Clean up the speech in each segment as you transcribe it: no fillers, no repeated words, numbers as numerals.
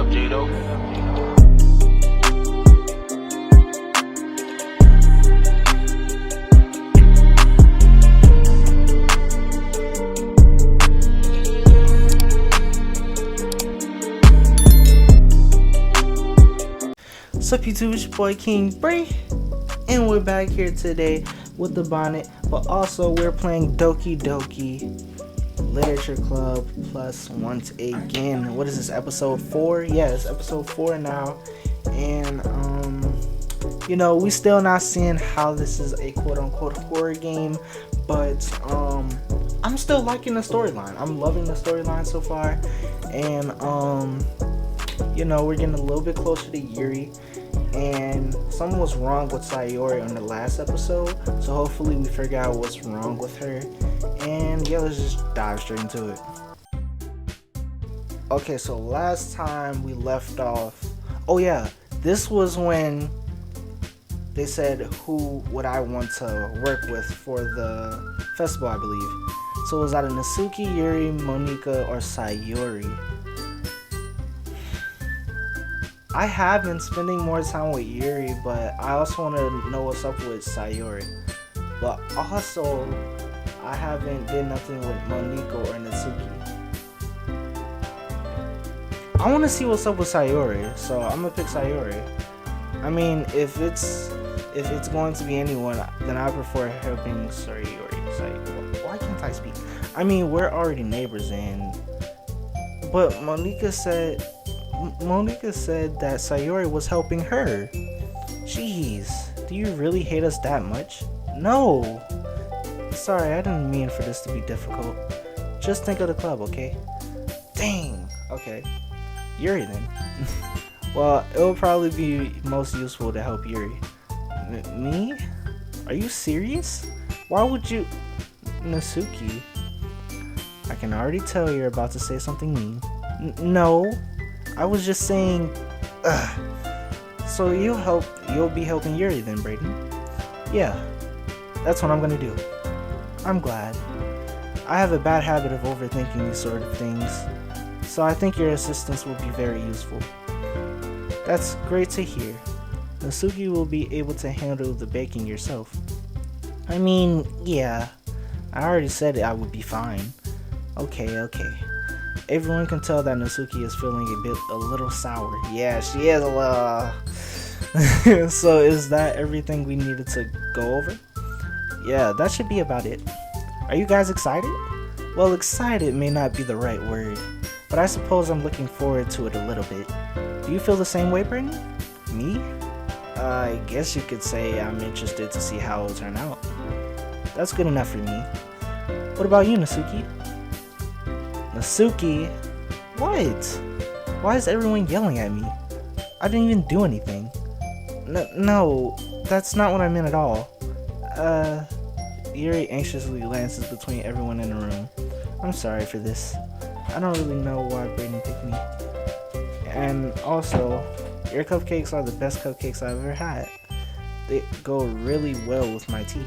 up, Jado? What's up, YouTube? It's your boy King Brae, and we're back here today with the bonnet, but also we're playing Doki Doki Literature Club Plus once again. What is this, episode 4? Yes, episode 4 now. And you know, we still not seeing how this is a quote-unquote horror game, but I'm still liking the storyline. I'm loving the storyline so far. And you know, we're getting a little bit closer to Yuri, and something was wrong with Sayori on the last episode, so hopefully we figure out what's wrong with her. And yeah, let's just dive straight into it. Okay, so last time we left off, oh yeah, this was when they said who would I want to work with for the festival, I believe. So it was either Natsuki, Yuri, Monika, or Sayori. I have been spending more time with Yuri, but I also want to know what's up with Sayori. But also, I haven't did nothing with Monika or Natsuki. I want to see what's up with Sayori, so I'm gonna pick Sayori. I mean, if it's going to be anyone, then I prefer helping Sayori. Why can't I speak? I mean, we're already neighbors, but Monika said that Sayori was helping her. Jeez, do you really hate us that much? No. Sorry, I didn't mean for this to be difficult. Just think of the club, okay? Dang. Okay. Yuri then. Well, it will probably be most useful to help Yuri. Me? Are you serious? Why would you... Natsuki? I can already tell you're about to say something mean. No. I was just saying, So you'll be helping Yuri then, Braden? Yeah, that's what I'm gonna do. I'm glad. I have a bad habit of overthinking these sort of things, so I think your assistance will be very useful. That's great to hear. Natsuki will be able to handle the baking yourself. I mean, yeah, I already said I would be fine. Okay. Everyone can tell that Natsuki is feeling a little sour. Yeah, she is a little. So is that everything we needed to go over? Yeah, that should be about it. Are you guys excited? Well, excited may not be the right word, but I suppose I'm looking forward to it a little bit. Do you feel the same way, Brittany? Me? I guess you could say I'm interested to see how it'll turn out. That's good enough for me. What about you, Natsuki? Natsuki? What? Why is everyone yelling at me? I didn't even do anything. No, that's not what I meant at all. Yuri anxiously glances between everyone in the room. I'm sorry for this. I don't really know why Braden picked me. And also, your cupcakes are the best cupcakes I've ever had. They go really well with my tea.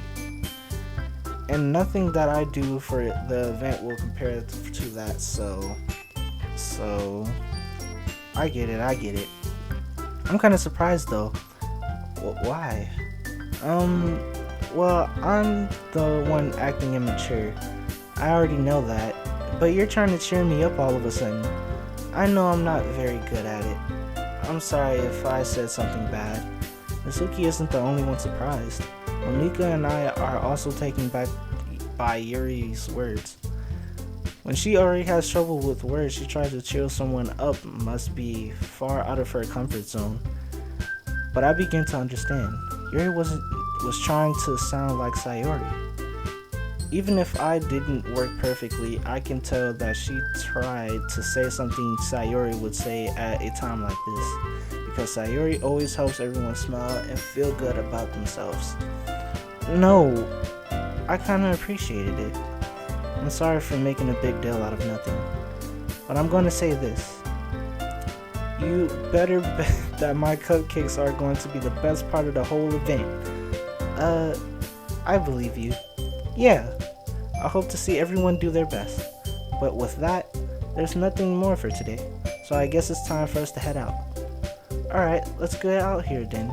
And nothing that I do for the event will compare to that, so I get it. I'm kind of surprised though. Why? Well, I'm the one acting immature. I already know that, but you're trying to cheer me up all of a sudden. I know I'm not very good at it. I'm sorry if I said something bad. Natsuki isn't the only one surprised. Monika and I are also taken back by Yuri's words. When she already has trouble with words, she tries to cheer someone up must be far out of her comfort zone. But I begin to understand. Yuri was trying to sound like Sayori. Even if I didn't work perfectly, I can tell that she tried to say something Sayori would say at a time like this, because Sayori always helps everyone smile and feel good about themselves. No, I kinda appreciated it. I'm sorry for making a big deal out of nothing, but I'm going to say this. You better bet that my cupcakes are going to be the best part of the whole event. I believe you. Yeah, I hope to see everyone do their best. But with that, there's nothing more for today. so I guess it's time for us to head out. Alright, let's get out here then.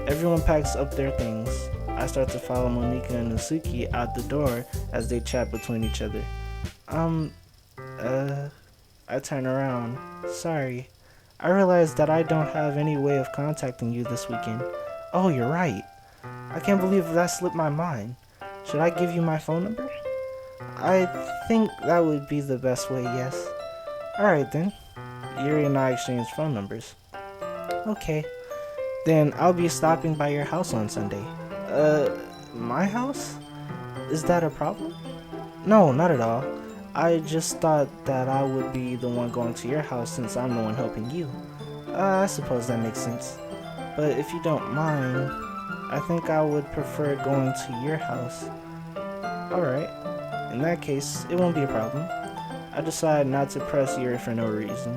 Everyone packs up their things. I start to follow Monika and Natsuki out the door as they chat between each other. I turn around. Sorry. I realize that I don't have any way of contacting you this weekend. Oh, you're right. I can't believe that slipped my mind. Should I give you my phone number? I think that would be the best way, yes. Alright then. Yuri and I exchange phone numbers. Okay. Then I'll be stopping by your house on Sunday. My house? Is that a problem? No, not at all. I just thought that I would be the one going to your house since I'm the one helping you. I suppose that makes sense. But if you don't mind, I think I would prefer going to your house. Alright. In that case, it won't be a problem. I decide not to press Yuri for a reason.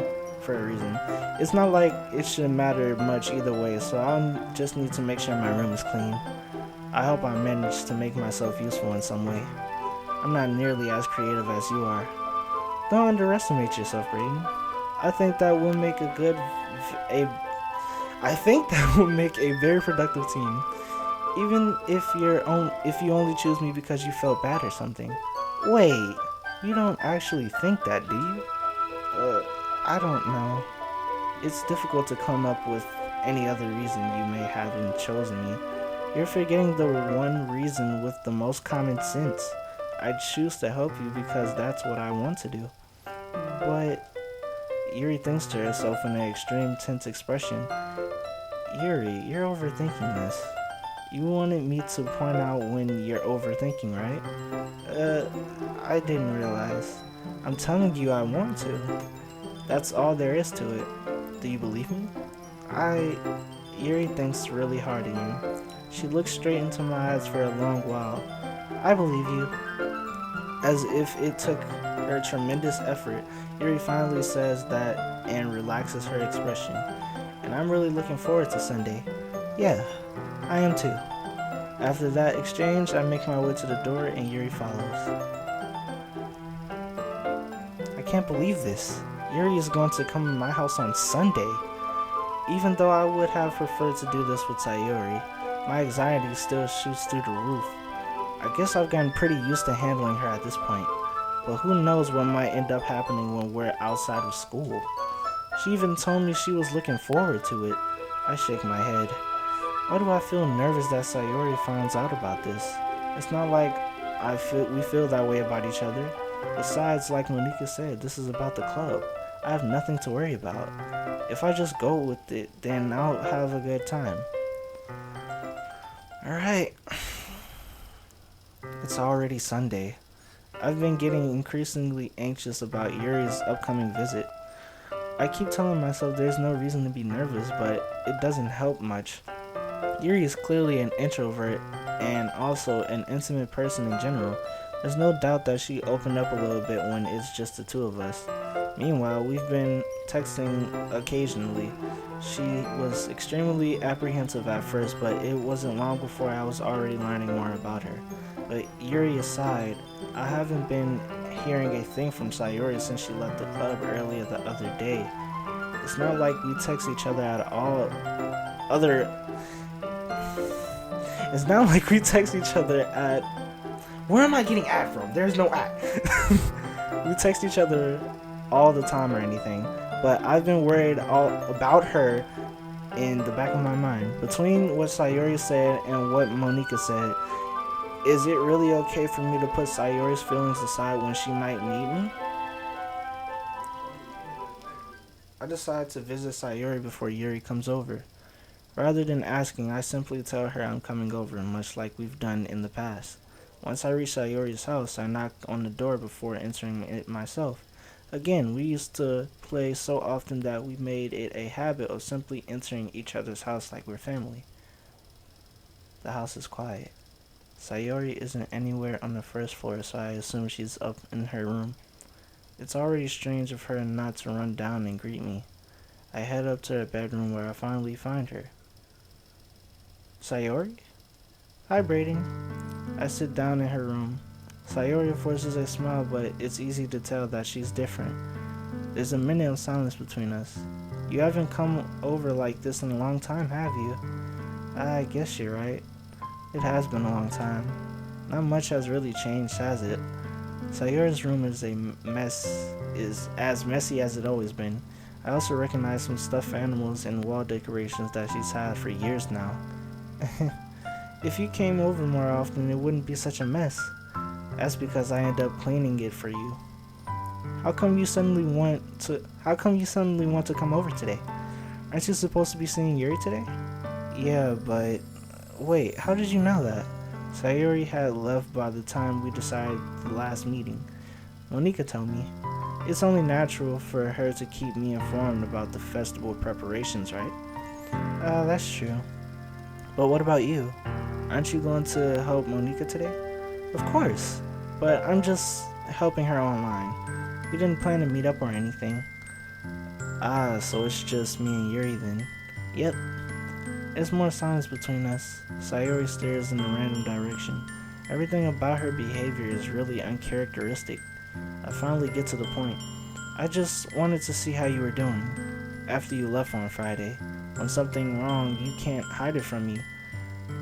It's not like it should matter much either way, so I'll just need to make sure my room is clean. I hope I manage to make myself useful in some way. I'm not nearly as creative as you are. Don't underestimate yourself, Brayden. I think that will make a very productive team. Even if you only choose me because you felt bad or something. Wait, you don't actually think that, do you? I don't know. It's difficult to come up with any other reason you may haven't chosen me. You're forgetting the one reason with the most common sense. I choose to help you because that's what I want to do. But Yuri thinks to herself in an extreme tense expression. Yuri, you're overthinking this. You wanted me to point out when you're overthinking, right? I didn't realize. I'm telling you I want to. That's all there is to it. Do you believe me? Yuri thinks really hard again. She looks straight into my eyes for a long while. I believe you. As if it took her tremendous effort, Yuri finally says that and relaxes her expression. And I'm really looking forward to Sunday. Yeah, I am too. After that exchange, I make my way to the door and Yuri follows. I can't believe this. Yuri is going to come to my house on Sunday. Even though I would have preferred to do this with Sayori, my anxiety still shoots through the roof. I guess I've gotten pretty used to handling her at this point, but who knows what might end up happening when we're outside of school. She even told me she was looking forward to it. I shake my head. Why do I feel nervous that Sayori finds out about this? It's not like we feel that way about each other. Besides, like Monika said, this is about the club. I have nothing to worry about. If I just go with it, then I'll have a good time. Alright. It's already Sunday. I've been getting increasingly anxious about Yuri's upcoming visit. I keep telling myself there's no reason to be nervous, but it doesn't help much. Yuri is clearly an introvert and also an intimate person in general. There's no doubt that she opened up a little bit when it's just the two of us. Meanwhile, we've been texting occasionally. She was extremely apprehensive at first, but it wasn't long before I was already learning more about her. But Yuri aside, I haven't been hearing a thing from Sayori since she left the club earlier the other day. It's not like we text each other at all. It's not like we text each other at... Where am I getting at from? There's no at. We text each other all the time or anything, but I've been worried all about her in the back of my mind. Between what Sayori said and what Monika said, is it really okay for me to put Sayori's feelings aside when she might need me? I decide to visit Sayori before Yuri comes over. Rather than asking, I simply tell her I'm coming over, much like we've done in the past. Once I reach Sayori's house, I knock on the door before entering it myself. Again, we used to play so often that we made it a habit of simply entering each other's house like we're family. The house is quiet. Sayori isn't anywhere on the first floor, so I assume she's up in her room. It's already strange of her not to run down and greet me. I head up to her bedroom where I finally find her. Sayori? Hi, Braden. I sit down in her room. Sayori forces a smile, but it's easy to tell that she's different. There's a minute of silence between us. You haven't come over like this in a long time, have you? I guess you're right. It has been a long time. Not much has really changed, has it? Sayori's room is as messy as it always been. I also recognize some stuffed animals and wall decorations that she's had for years now. If you came over more often, it wouldn't be such a mess. That's because I end up cleaning it for you. How come you suddenly want to come over today? Aren't you supposed to be seeing Yuri today? Yeah, but wait, how did you know that? Sayori had left by the time we decided the last meeting. Monika told me. It's only natural for her to keep me informed about the festival preparations, right? That's true. But what about you? Aren't you going to help Monika today? Of course, but I'm just helping her online. We didn't plan to meet up or anything. So it's just me and Yuri then. Yep. There's more silence between us. Sayori stares in a random direction. Everything about her behavior is really uncharacteristic. I finally get to the point. I just wanted to see how you were doing. After you left on Friday. When something wrong, you can't hide it from me.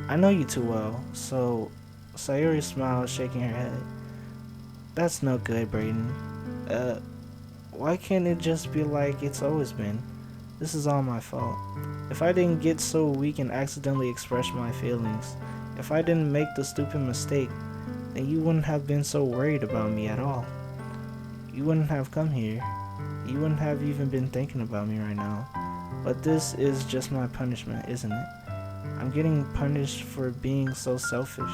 I know you too well, so... Sayori smiled, shaking her head. That's no good, Brayden. Why can't it just be like it's always been? This is all my fault. If I didn't get so weak and accidentally express my feelings, if I didn't make the stupid mistake, then you wouldn't have been so worried about me at all. You wouldn't have come here. You wouldn't have even been thinking about me right now. But this is just my punishment, isn't it? I'm getting punished for being so selfish.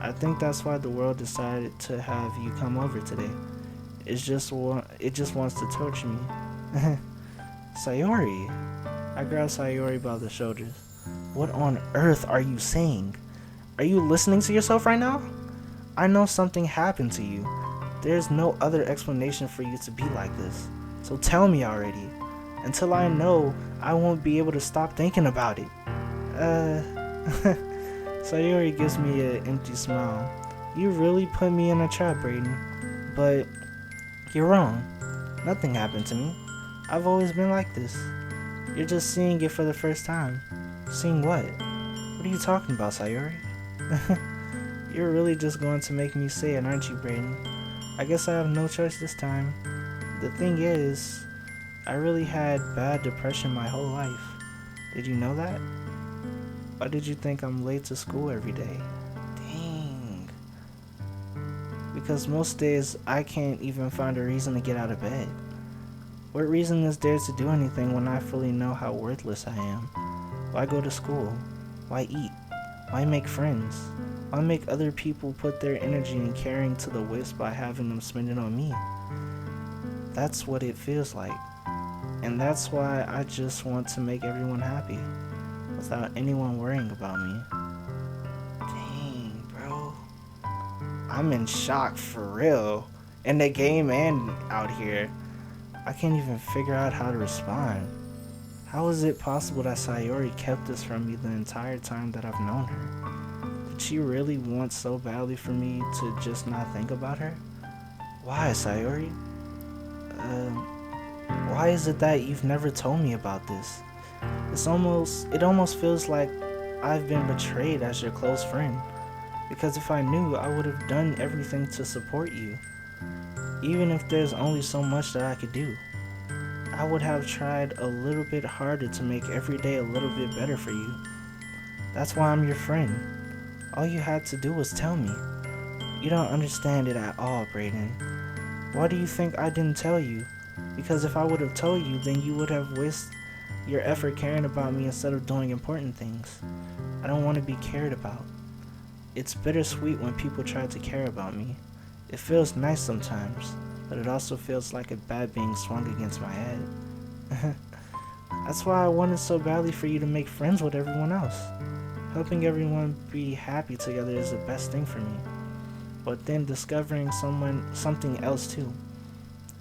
I think that's why the world decided to have you come over today. It just wants to torture me. Sayori. I grabbed Sayori by the shoulders. What on earth are you saying? Are you listening to yourself right now? I know something happened to you. There's no other explanation for you to be like this. So tell me already. Until I know, I won't be able to stop thinking about it. Sayori gives me an empty smile. You really put me in a trap, Brayden. But you're wrong. Nothing happened to me. I've always been like this. You're just seeing it for the first time. Seeing what? What are you talking about, Sayori? You're really just going to make me say it, aren't you, Brayden? I guess I have no choice this time. The thing is, I really had bad depression my whole life. Did you know that? Why did you think I'm late to school every day? Dang. Because most days I can't even find a reason to get out of bed. What reason is there to do anything when I fully know how worthless I am? Why go to school? Why eat? Why make friends? Why make other people put their energy and caring to the waste by having them spend it on me? That's what it feels like. And that's why I just want to make everyone happy, without anyone worrying about me. Dang, bro. I'm in shock for real. In the game and out here. I can't even figure out how to respond. How is it possible that Sayori kept this from me the entire time that I've known her? Did she really want so badly for me to just not think about her? Why, Sayori? Why is it that you've never told me about this? It almost feels like I've been betrayed as your close friend. Because if I knew, I would have done everything to support you. Even if there's only so much that I could do. I would have tried a little bit harder to make every day a little bit better for you. That's why I'm your friend. All you had to do was tell me. You don't understand it at all, Brayden. Why do you think I didn't tell you? Because if I would have told you, then you would have wasted your effort caring about me instead of doing important things. I don't want to be cared about. It's bittersweet when people try to care about me. It feels nice sometimes, but it also feels like a bat being swung against my head. That's why I wanted so badly for you to make friends with everyone else. Helping everyone be happy together is the best thing for me. But then discovering something else too.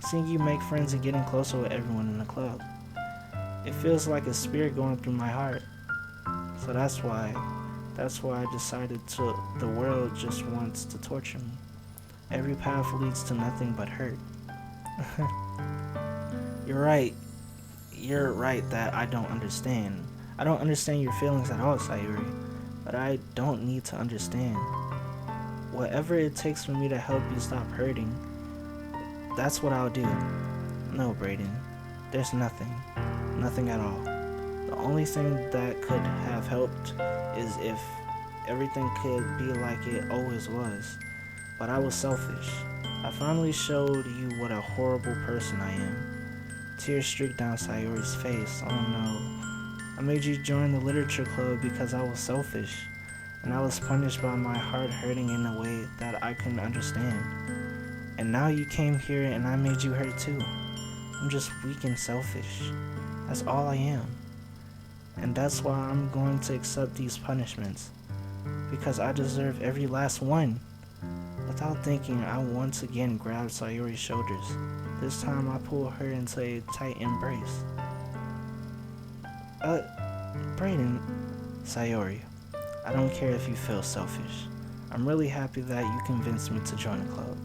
Seeing you make friends and getting closer with everyone in the club. It feels like a spirit going through my heart. So that's why I decided the world just wants to torture me. Every path leads to nothing but hurt. You're right. You're right that I don't understand. I don't understand your feelings at all, Sayori. But I don't need to understand. Whatever it takes for me to help you stop hurting, that's what I'll do. No, Brayden. There's nothing. Nothing at all. The only thing that could have helped is if everything could be like it always was. But I was selfish. I finally showed you what a horrible person I am. Tears streaked down Sayori's face. Oh no. I made you join the literature club because I was selfish. And I was punished by my heart hurting in a way that I couldn't understand. And now you came here and I made you hurt too. I'm just weak and selfish. That's all I am. And that's why I'm going to accept these punishments. Because I deserve every last one. Without thinking, I once again grabbed Sayori's shoulders. This time I pulled her into a tight embrace. Brayden, Sayori, I don't care if you feel selfish. I'm really happy that you convinced me to join the club.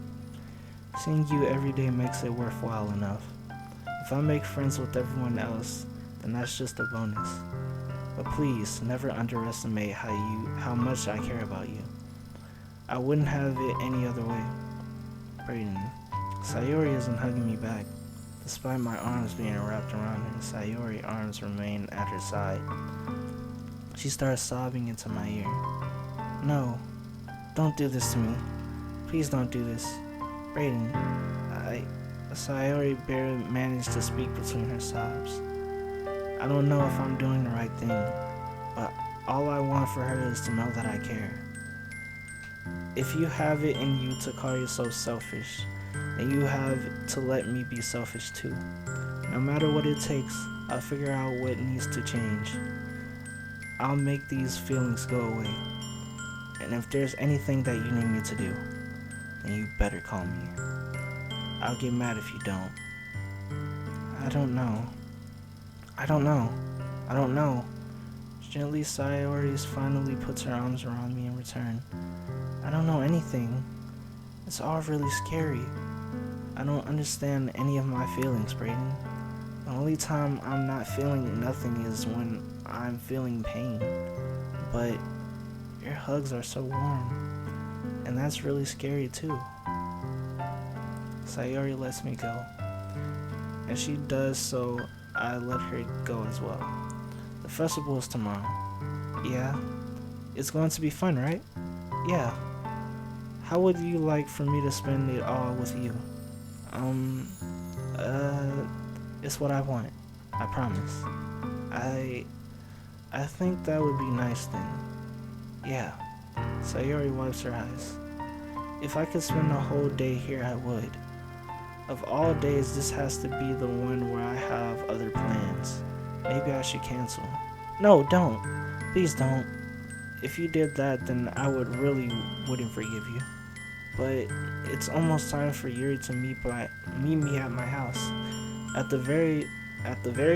Seeing you every day makes it worthwhile enough. If I make friends with everyone else, then that's just a bonus. But please, never underestimate how much I care about you. I wouldn't have it any other way. Brayden, Sayori isn't hugging me back. Despite my arms being wrapped around her, Sayori's arms remain at her side. She starts sobbing into my ear. No, don't do this to me. Please don't do this. Brayden, Sayori barely managed to speak between her sobs. I don't know if I'm doing the right thing, but all I want for her is to know that I care. If you have it in you to call yourself selfish, then you have to let me be selfish too. No matter what it takes, I'll figure out what needs to change. I'll make these feelings go away. And if there's anything that you need me to do, then you better call me. I'll get mad if you don't. I don't know. Gently, Sayori finally puts her arms around me in return. I don't know anything. It's all really scary. I don't understand any of my feelings, Brayden. The only time I'm not feeling nothing is when I'm feeling pain. But your hugs are so warm. And that's really scary too. Sayori lets me go. And she does, so I let her go as well. The festival is tomorrow. Yeah? It's going to be fun, right? Yeah. How would you like for me to spend it all with you? It's what I want. I promise. I think that would be nice then. Yeah. Sayori wipes her eyes. If I could spend the whole day here, I would. Of all days, this has to be the one where I have other plans. Maybe I should cancel. No, don't. Please don't. If you did that, then I wouldn't forgive you. But it's almost time for Yuri to meet me at my house. At the very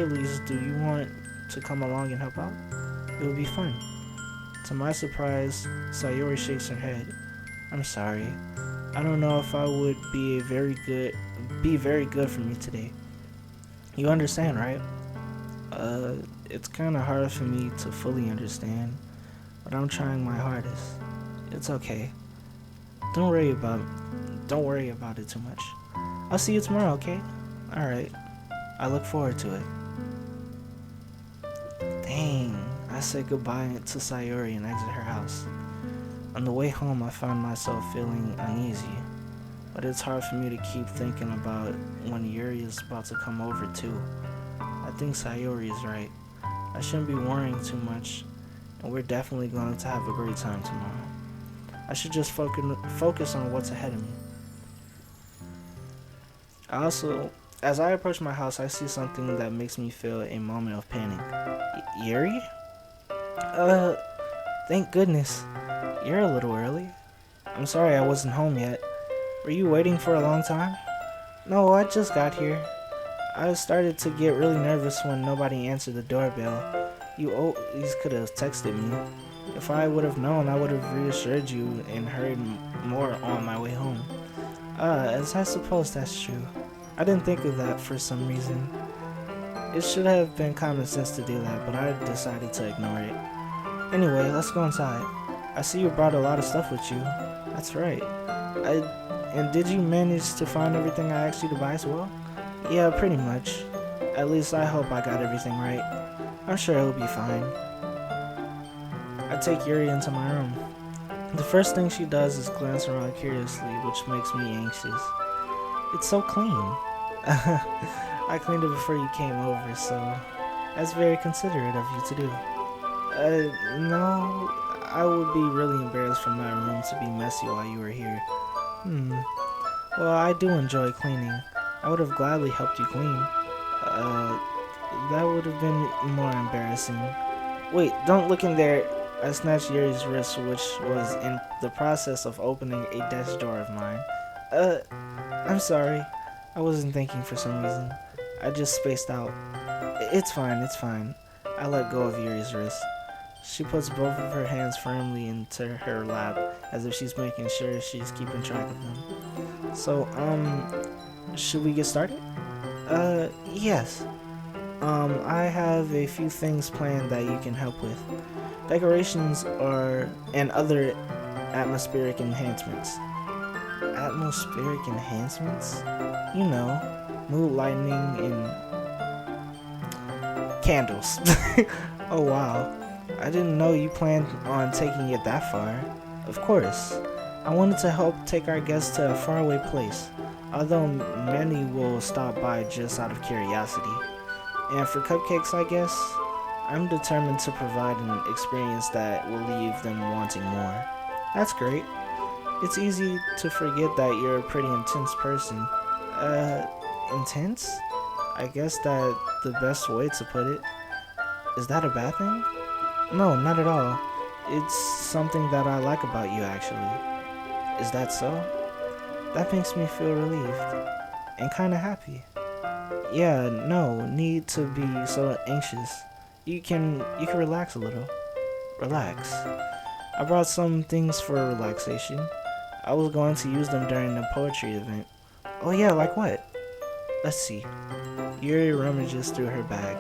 least, do you want to come along and help out? It would be fun. To my surprise, Sayori shakes her head. I'm sorry. I don't know if I would be very good for me today. You understand, right? It's kind of hard for me to fully understand, but I'm trying my hardest. It's okay. Don't worry about it too much. I'll see you tomorrow, okay? Alright. I look forward to it. Dang. I said goodbye to Sayori and exit her house. On the way home, I found myself feeling uneasy, but it's hard for me to keep thinking about when Yuri is about to come over too. I think Sayori is right. I shouldn't be worrying too much, and we're definitely going to have a great time tomorrow. I should just focus on what's ahead of me. As I approach my house, I see something that makes me feel a moment of panic. Yuri? Thank goodness. You're a little early. I'm sorry I wasn't home yet. Were you waiting for a long time? No, I just got here. I started to get really nervous when nobody answered the doorbell. You always could have texted me. If I would have known, I would have reassured you and heard more on my way home. As I suppose that's true. I didn't think of that for some reason. It should have been common sense to do that, but I decided to ignore it. Anyway, let's go inside. I see you brought a lot of stuff with you. That's right. And did you manage to find everything I asked you to buy as well? Yeah, pretty much. At least I hope I got everything right. I'm sure it'll be fine. I take Yuri into my room. The first thing she does is glance around curiously, which makes me anxious. It's so clean. I cleaned it before you came over, so that's very considerate of you to do. No, I would be really embarrassed for my room to be messy while you were here. Well, I do enjoy cleaning. I would have gladly helped you clean. That would have been more embarrassing. Wait, don't look in there. I snatched Yuri's wrist, which was in the process of opening a desk drawer of mine. I'm sorry. I wasn't thinking for some reason. I just spaced out. It's fine. I let go of Yuri's wrist. She puts both of her hands firmly into her lap, as if she's making sure she's keeping track of them. So, should we get started? Yes. I have a few things planned that you can help with. Decorations and other atmospheric enhancements. Atmospheric enhancements? You know, mood lightening and candles. Oh wow. I didn't know you planned on taking it that far. Of course. I wanted to help take our guests to a faraway place, although many will stop by just out of curiosity. And for cupcakes, I guess, I'm determined to provide an experience that will leave them wanting more. That's great. It's easy to forget that you're a pretty intense person. Intense? I guess that's the best way to put it. Is that a bad thing? No, not at all. It's something that I like about you, actually. Is that so? That makes me feel relieved. And kinda happy. Yeah, no need to be so anxious. You can relax a little. Relax. I brought some things for relaxation. I was going to use them during the poetry event. Oh yeah, like what? Let's see. Yuri rummages through her bag.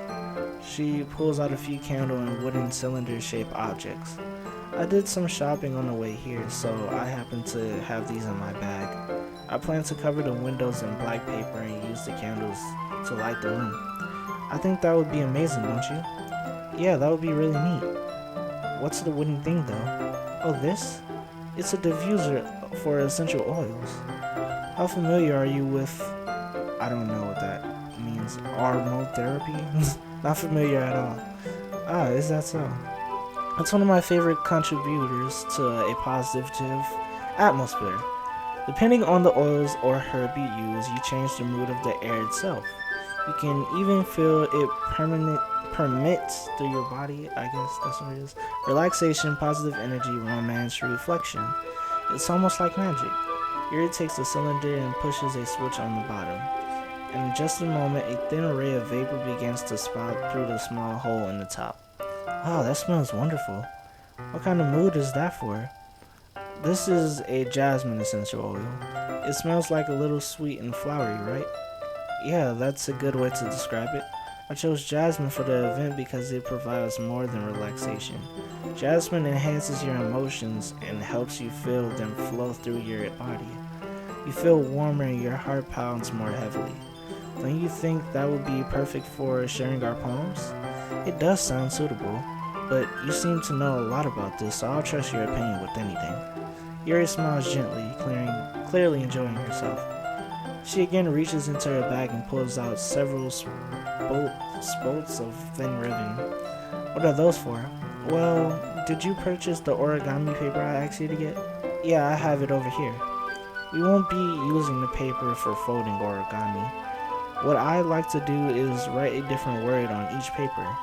She pulls out a few candle and wooden cylinder-shaped objects. I did some shopping on the way here, so I happen to have these in my bag. I plan to cover the windows in black paper and use the candles to light the room. I think that would be amazing, don't you? Yeah, that would be really neat. What's the wooden thing though? Oh, this? It's a diffuser for essential oils. How familiar are you with, I don't know what that means, aromatherapy? Not familiar at all. Ah, is that so? It's one of my favorite contributors to a positive atmosphere. Depending on the oils or herb you use, you change the mood of the air itself. You can even feel it permits through your body, I guess that's what it is. Relaxation, positive energy, romance, reflection. It's almost like magic. Yuri takes the cylinder and pushes a switch on the bottom. In just a moment, a thin ray of vapor begins to spout through the small hole in the top. Wow, that smells wonderful. What kind of mood is that for? This is a jasmine essential oil. It smells like a little sweet and flowery, right? Yeah, that's a good way to describe it. I chose jasmine for the event because it provides more than relaxation. Jasmine enhances your emotions and helps you feel them flow through your body. You feel warmer and your heart pounds more heavily. Don't you think that would be perfect for sharing our poems? It does sound suitable, but you seem to know a lot about this, so I'll trust your opinion with anything. Yuri smiles gently, clearly enjoying herself. She again reaches into her bag and pulls out several spools of thin ribbon. What are those for? Well, did you purchase the origami paper I asked you to get? Yeah, I have it over here. We won't be using the paper for folding origami. What I like to do is write a different word on each paper.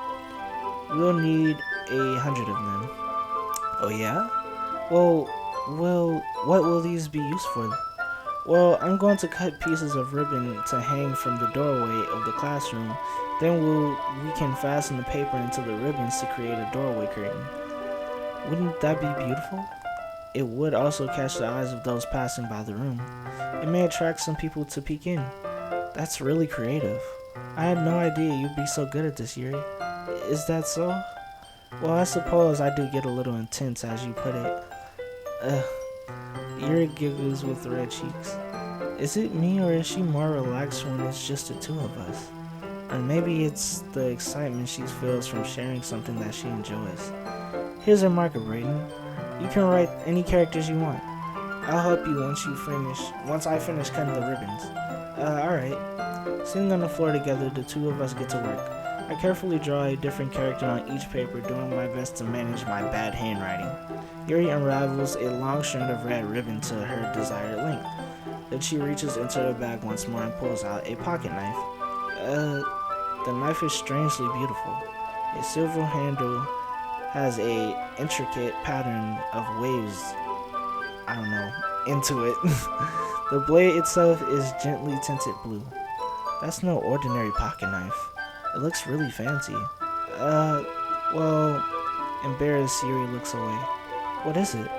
We'll need 100 of them. Oh yeah? Well, what will these be used for? Well, I'm going to cut pieces of ribbon to hang from the doorway of the classroom. Then we can fasten the paper into the ribbons to create a doorway curtain. Wouldn't that be beautiful? It would also catch the eyes of those passing by the room. It may attract some people to peek in. That's really creative. I had no idea you'd be so good at this, Yuri. Is that so? Well, I suppose I do get a little intense, as you put it. Ugh. Yuri giggles with red cheeks. Is it me, or is she more relaxed when it's just the two of us? Or maybe it's the excitement she feels from sharing something that she enjoys. Here's her marker, Brayden. You can write any characters you want. I'll help you once I finish cutting the ribbons. Alright. Sitting on the floor together, the two of us get to work. I carefully draw a different character on each paper, doing my best to manage my bad handwriting. Yuri unravels a long strand of red ribbon to her desired length. Then she reaches into her bag once more and pulls out a pocket knife. The knife is strangely beautiful. A silver handle has a intricate pattern of waves, into it. The blade itself is gently tinted blue. That's no ordinary pocket knife. It looks really fancy. Well, embarrassed, Yuri looks away. What is it?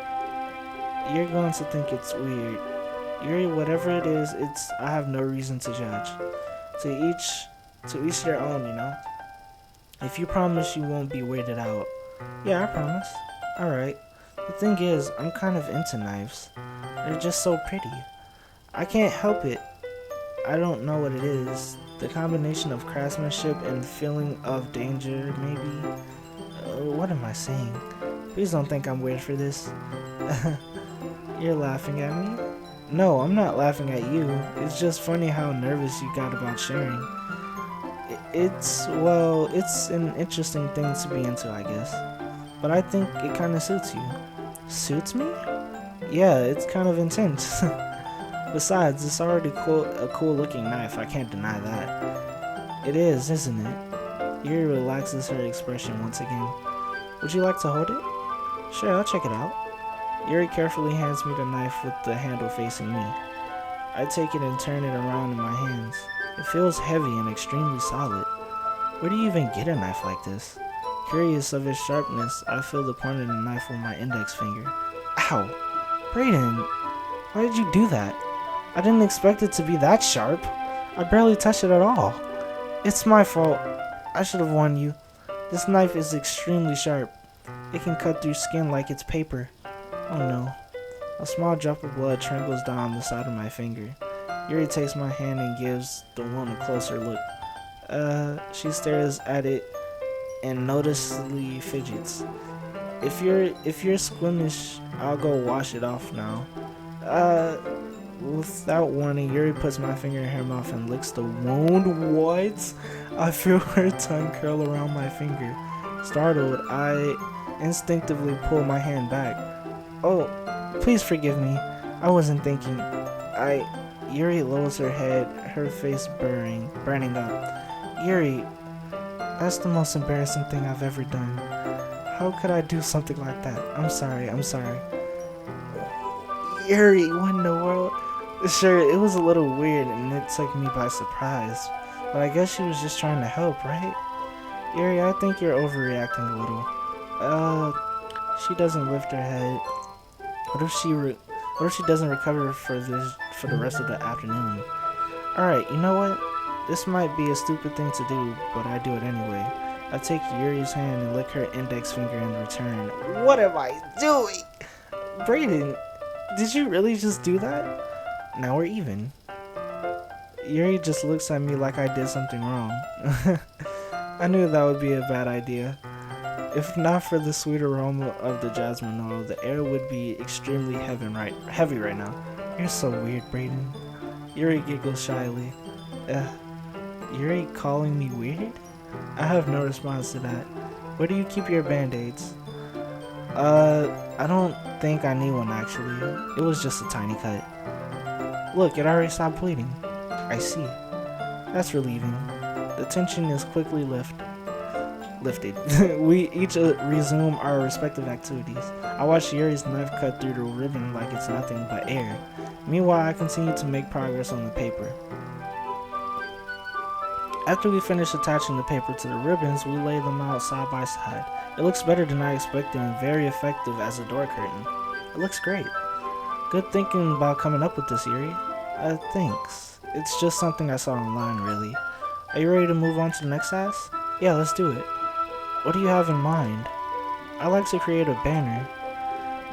You're going to think it's weird. Yuri, whatever it is, I have no reason to judge. To each their own, you know? If you promise you won't be weirded out. Yeah, I promise. Alright. The thing is, I'm kind of into knives. They're just so pretty. I can't help it. I don't know what it is. The combination of craftsmanship and feeling of danger, maybe? What am I saying? Please don't think I'm weird for this. You're laughing at me? No, I'm not laughing at you. It's just funny how nervous you got about sharing. It's an interesting thing to be into, I guess. But I think it kind of suits you. Suits me? Yeah, it's kind of intense. Besides, it's already a cool looking knife, I can't deny that. It is, isn't it? Yuri relaxes her expression once again. Would you like to hold it? Sure, I'll check it out. Yuri carefully hands me the knife with the handle facing me. I take it and turn it around in my hands. It feels heavy and extremely solid. Where do you even get a knife like this? Curious of its sharpness, I feel the point of the knife with my index finger. Ow! Brayden, why did you do that? I didn't expect it to be that sharp. I barely touched it at all. It's my fault. I should have warned you. This knife is extremely sharp. It can cut through skin like it's paper. Oh no. A small drop of blood trickles down the side of my finger. Yuri takes my hand and gives the wound a closer look. She stares at it and noticeably fidgets. If you're squeamish, I'll go wash it off now. Without warning, Yuri puts my finger in her mouth and licks the wound. What? I feel her tongue curl around my finger. Startled, I instinctively pull my hand back. Oh, please forgive me. I wasn't thinking. Yuri lowers her head, her face burning up. Yuri, that's the most embarrassing thing I've ever done. How could I do something like that? I'm sorry. Yuri, what in the world? Sure, it was a little weird and it took me by surprise. But I guess she was just trying to help, right? Yuri, I think you're overreacting a little. She doesn't lift her head. What if she doesn't recover for the rest of the afternoon? Alright, you know what? This might be a stupid thing to do, but I do it anyway. I take Yuri's hand and lick her index finger in return. What am I doing? Brayden, did you really just do that? Now we're even. Yuri just looks at me like I did something wrong. I knew that would be a bad idea. If not for the sweet aroma of the jasmine oil, the air would be extremely heavy right now. You're so weird, Brayden. Yuri giggles shyly. Yuri calling me weird? I have no response to that. Where do you keep your band-aids? I don't think I need one actually. It was just a tiny cut. Look, it already stopped bleeding. I see. That's relieving. The tension is quickly lifted. We each resume our respective activities. I watch Yuri's knife cut through the ribbon like it's nothing but air. Meanwhile, I continue to make progress on the paper. After we finish attaching the paper to the ribbons, we lay them out side by side. It looks better than I expected and very effective as a door curtain. It looks great. Good thinking about coming up with this, Yuri. Thanks. It's just something I saw online, really. Are you ready to move on to the next task? Yeah, let's do it. What do you have in mind? I like to create a banner.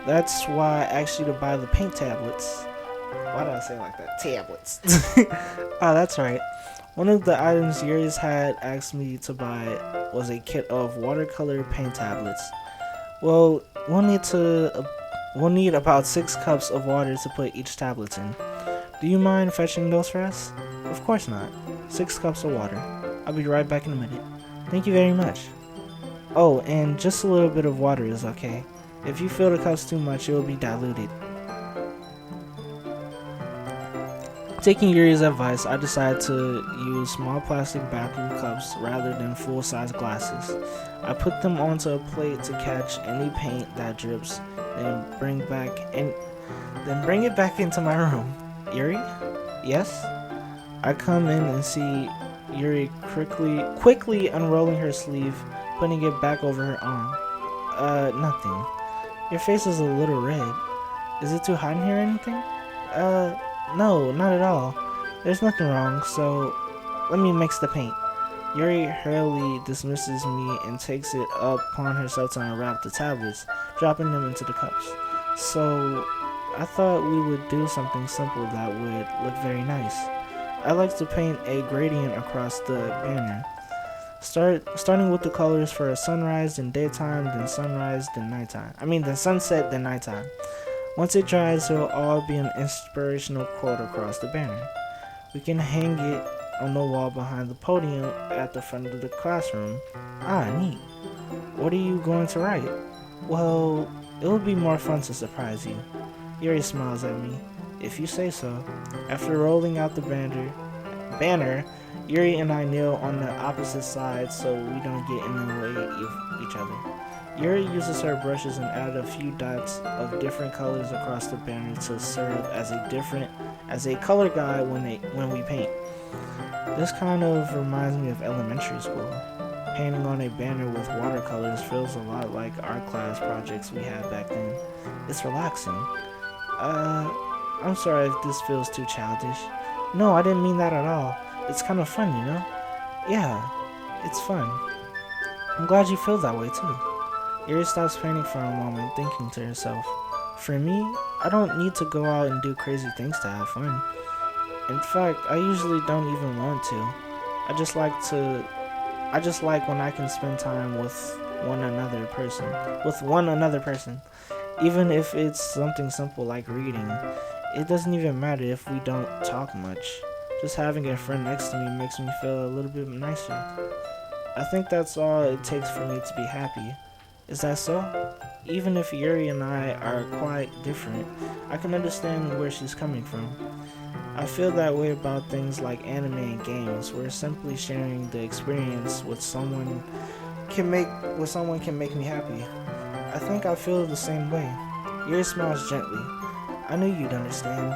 That's why I asked you to buy the paint tablets. Why did I say it like that? Tablets. Oh, that's right. One of the items Yuri's had asked me to buy was a kit of watercolor paint tablets. Well, we'll need about 6 cups of water to put each tablet in. Do you mind fetching those for us? Of course not. 6 cups of water. I'll be right back in a minute. Thank you very much. Oh, and just a little bit of water is okay. If you fill the cups too much, it will be diluted. Taking Yuri's advice, I decided to use small plastic bathroom cups rather than full-size glasses. I put them onto a plate to catch any paint that drips, then bring it back into my room. Yuri? Yes? I come in and see Yuri quickly unrolling her sleeve, putting it back over her arm. Nothing. Your face is a little red. Is it too hot in here or anything? No, not at all. There's nothing wrong, so let me mix the paint. Yuri hurriedly dismisses me and takes it upon herself to unwrap the tablets, dropping them into the cups. So, I thought we would do something simple that would look very nice. I like to paint a gradient across the banner. Starting with the colors for a sunrise, then daytime, then sunrise, then nighttime. Then sunset, then nighttime. Once it dries, it will all be an inspirational quote across the banner. We can hang it on the wall behind the podium at the front of the classroom. Ah, neat. What are you going to write? Well, it will be more fun to surprise you. Yuri smiles at me. If you say so. After rolling out the banner, Yuri and I kneel on the opposite sides so we don't get in the way of each other. Yuri uses her brushes and added a few dots of different colors across the banner to serve as a color guide when we paint. This kind of reminds me of elementary school. Painting on a banner with watercolors feels a lot like art class projects we had back then. It's relaxing. I'm sorry if this feels too childish. No, I didn't mean that at all. It's kind of fun, you know? Yeah, it's fun. I'm glad you feel that way too. Yuri stops painting for a moment, thinking to herself, for me, I don't need to go out and do crazy things to have fun. In fact, I usually don't even want to. I just like when I can spend time with one another person. Even if it's something simple like reading. It doesn't even matter if we don't talk much. Just having a friend next to me makes me feel a little bit nicer. I think that's all it takes for me to be happy. Is that so? Even if Yuri and I are quite different, I can understand where she's coming from. I feel that way about things like anime and games, where simply sharing the experience with someone can make me happy. I think I feel the same way. Yuri smiles gently. I knew you'd understand.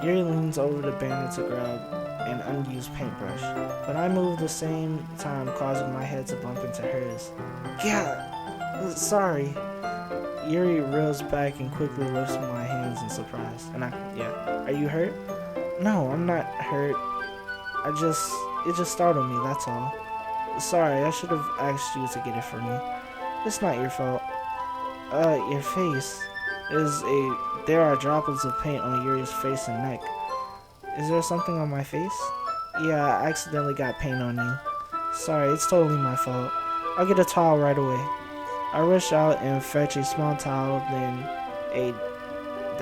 Yuri leans over the banner to grab an unused paintbrush, but I move the same time, causing my head to bump into hers. Yeah, sorry. Yuri reels back and quickly lifts my hands in surprise. Are you hurt? No, I'm not hurt. It just startled me, that's all. Sorry, I should have asked you to get it for me. It's not your fault. Your face. There are droplets of paint on Yuri's face and neck. Is there something on my face? Yeah, I accidentally got paint on you. Sorry, it's totally my fault. I'll get a towel right away. I rush out and fetch a small towel, then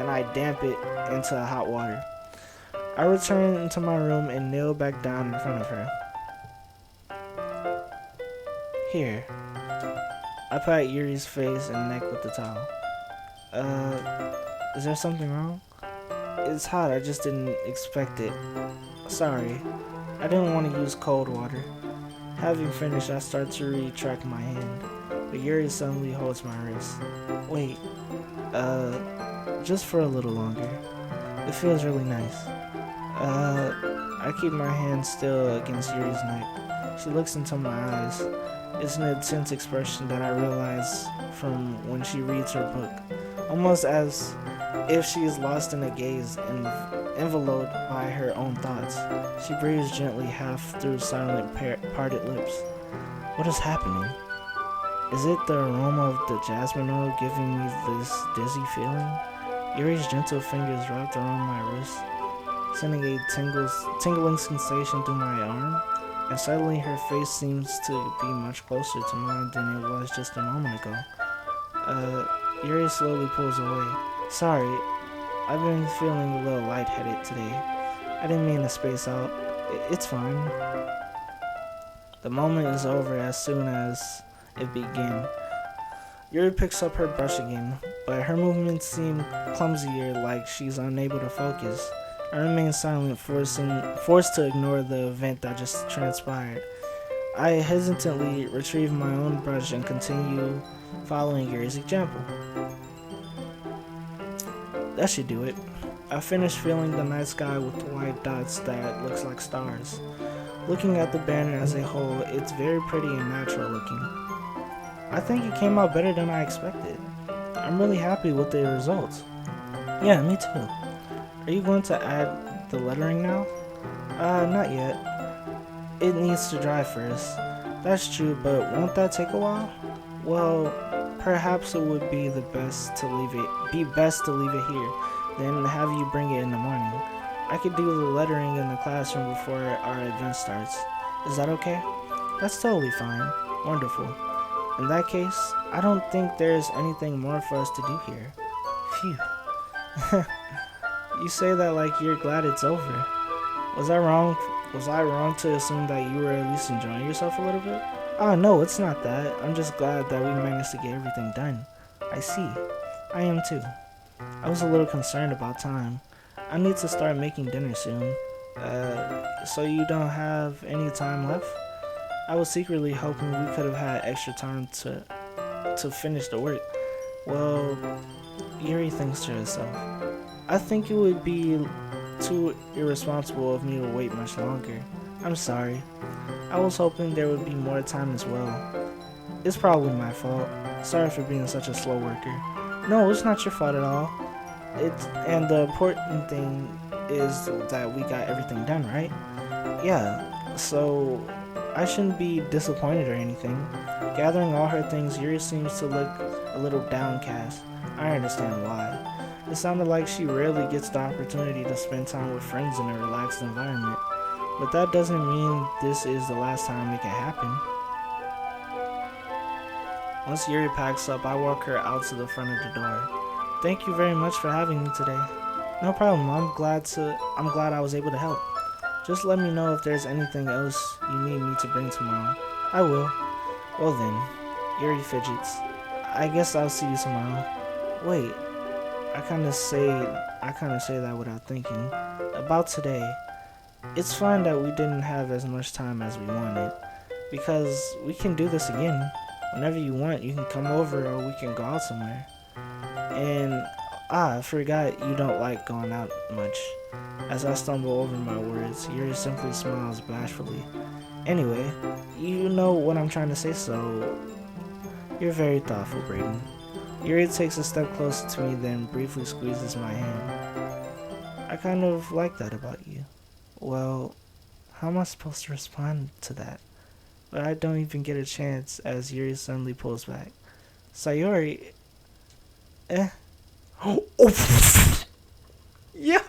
I damp it into hot water. I return into my room and kneel back down in front of her. Here. I pat Yuri's face and neck with the towel. Is there something wrong? It's hot, I just didn't expect it. Sorry. I didn't want to use cold water. Having finished, I start to retract my hand, but Yuri suddenly holds my wrist. Wait, just for a little longer. It feels really nice. I keep my hand still against Yuri's neck. She looks into my eyes. It's an intense expression that I realize from when she reads her book, almost as if she is lost in a gaze enveloped by her own thoughts. She breathes gently half through silent parted lips. What is happening? Is it the aroma of the jasmine oil giving me this dizzy feeling? Yuri's gentle fingers wrapped around my wrist, sending a tingling sensation through my arm, and suddenly her face seems to be much closer to mine than it was just a moment ago. Yuri slowly pulls away. Sorry, I've been feeling a little lightheaded today. I didn't mean to space out. It's fine. The moment is over as soon as it began. Yuri picks up her brush again, but her movements seem clumsier, like she's unable to focus. I remain silent, forced to ignore the event that just transpired. I hesitantly retrieve my own brush and continue following Yuri's example. That should do it. I finish filling the night sky with white dots that looks like stars. Looking at the banner as a whole, it's very pretty and natural looking. I think it came out better than I expected. I'm really happy with the results. Yeah, me too. Are you going to add the lettering now? Not yet. It needs to dry first. That's true, but won't that take a while? Well, perhaps it would be best to leave it here, then have you bring it in the morning. I could do the lettering in the classroom before our event starts. Is that okay? That's totally fine. Wonderful. In that case, I don't think there's anything more for us to do here. Phew. You say that like you're glad it's over. Was I wrong to assume that you were at least enjoying yourself a little bit? Oh, no, it's not that. I'm just glad that we managed to get everything done. I see. I am too. I was a little concerned about time. I need to start making dinner soon. So you don't have any time left? I was secretly hoping we could have had extra time to finish the work. Well, Yuri thinks to herself. I think it would be too irresponsible of me to wait much longer. I'm sorry. I was hoping there would be more time as well. It's probably my fault. Sorry for being such a slow worker. No, it's not your fault at all. And the important thing is that we got everything done, right? Yeah, so I shouldn't be disappointed or anything. Gathering all her things, Yuri seems to look a little downcast. I understand why. It sounded like she rarely gets the opportunity to spend time with friends in a relaxed environment. But that doesn't mean this is the last time it can happen. Once Yuri packs up, I walk her out to the front of the door. Thank you very much for having me today. No problem. I'm glad I was able to help. Just let me know if there's anything else you need me to bring tomorrow. I will. Well then, Yuri fidgets. I guess I'll see you tomorrow. Wait, I kind of say that without thinking. About today, it's fine that we didn't have as much time as we wanted, because we can do this again. Whenever you want, you can come over or we can go out somewhere. And, I forgot you don't like going out much. As I stumble over my words, Yuri simply smiles bashfully. Anyway, you know what I'm trying to say, so you're very thoughtful, Brayden. Yuri takes a step closer to me, then briefly squeezes my hand. I kind of like that about you. Well, how am I supposed to respond to that? But I don't even get a chance as Yuri suddenly pulls back. Sayori... Oh! Yo!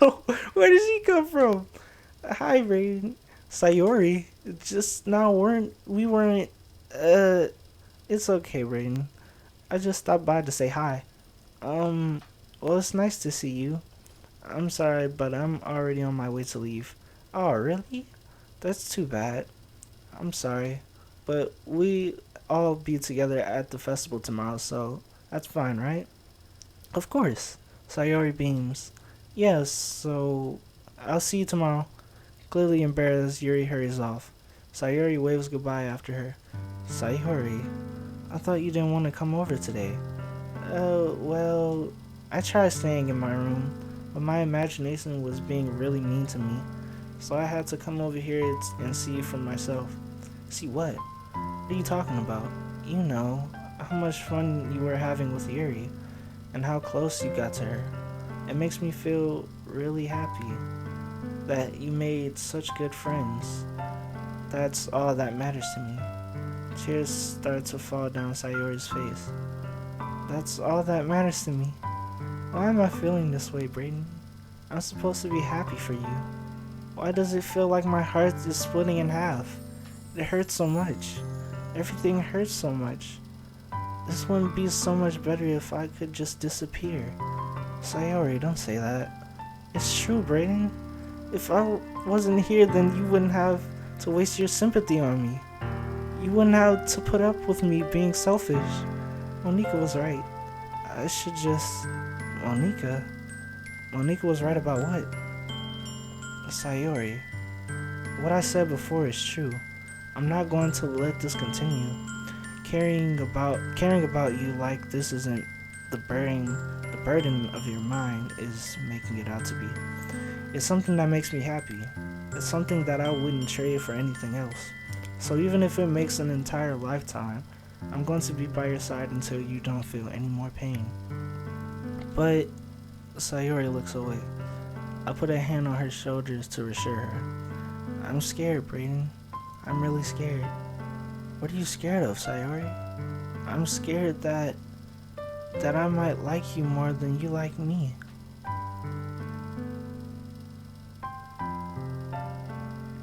Where does he come from? Hi, Brayden. Sayori. Just now we weren't... It's okay, Brayden. I just stopped by to say hi. Well, it's nice to see you. I'm sorry, but I'm already on my way to leave. Oh, really? That's too bad. I'm sorry. But we all be together at the festival tomorrow, so that's fine, right? Of course. Sayori beams. Yes, so I'll see you tomorrow. Clearly embarrassed, Yuri hurries off. Sayori waves goodbye after her. Sayori, I thought you didn't want to come over today. Well, I tried staying in my room, but my imagination was being really mean to me. So I had to come over here and see for myself. See what? What are you talking about? You know, how much fun you were having with Yuri, and how close you got to her. It makes me feel really happy that you made such good friends. That's all that matters to me. Tears start to fall down Sayori's face. That's all that matters to me. Why am I feeling this way, Brayden? I'm supposed to be happy for you. Why does it feel like my heart is splitting in half? It hurts so much. Everything hurts so much. This wouldn't be so much better if I could just disappear. Sayori, don't say that. It's true, Brayden. If I wasn't here, then you wouldn't have to waste your sympathy on me. You wouldn't have to put up with me being selfish. Monika was right. I should just... Monika? Monika was right about what? Sayori. What I said before is true. I'm not going to let this continue. Caring about you like this isn't the burden of your mind is making it out to be. It's something that makes me happy. It's something that I wouldn't trade for anything else. So even if it makes an entire lifetime, I'm going to be by your side until you don't feel any more pain. But Sayori looks away. I put a hand on her shoulders to reassure her. I'm scared, Brayden. I'm really scared. What are you scared of, Sayori? I'm scared that I might like you more than you like me.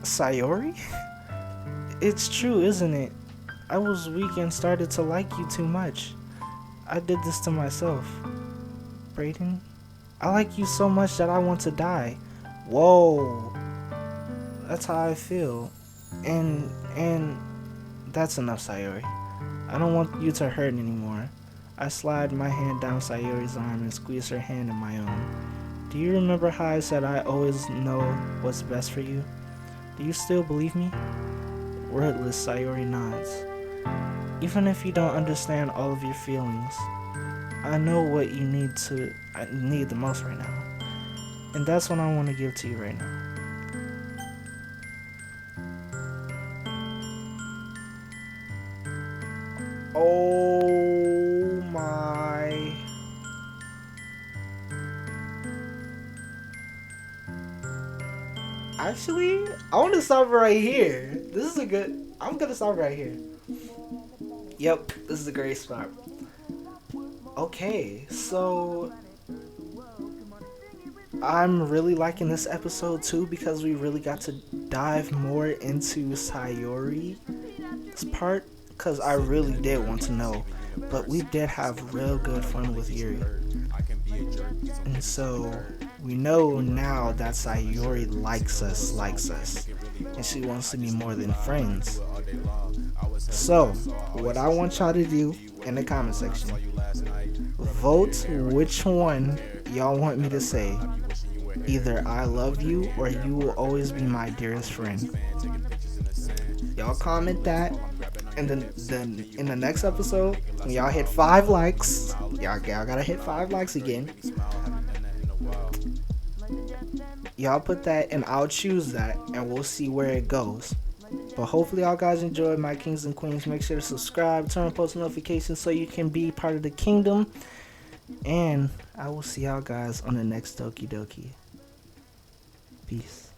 Sayori? It's true, isn't it? I was weak and started to like you too much. I did this to myself. Brayden, I like you so much that I want to die. Whoa. That's how I feel. And that's enough, Sayori. I don't want you to hurt anymore. I slide my hand down Sayori's arm and squeeze her hand in my own. Do you remember how I said I always know what's best for you? Do you still believe me? Wordless, Sayori nods. Even if you don't understand all of your feelings, I know what you need the most right now. And that's what I want to give to you right now. Oh my. Actually, I want to stop right here. I'm gonna stop right here. Yep, this is a great spot. Okay, so I'm really liking this episode too because we really got to dive more into Sayori's part because I really did want to know, but we did have real good fun with Yuri. And so we know now that Sayori likes us, and she wants to be more than friends. So, what I want y'all to do in the comment section, vote which one y'all want me to say. Either I love you or you will always be my dearest friend. Y'all comment that, and then in the next episode, when y'all hit 5 likes, y'all gotta hit 5 likes again. Y'all put that and I'll choose that and we'll see where it goes. But hopefully y'all guys enjoyed my kings and queens. Make sure to subscribe, turn on post notifications so you can be part of the kingdom. And I will see y'all guys on the next Doki Doki. Peace.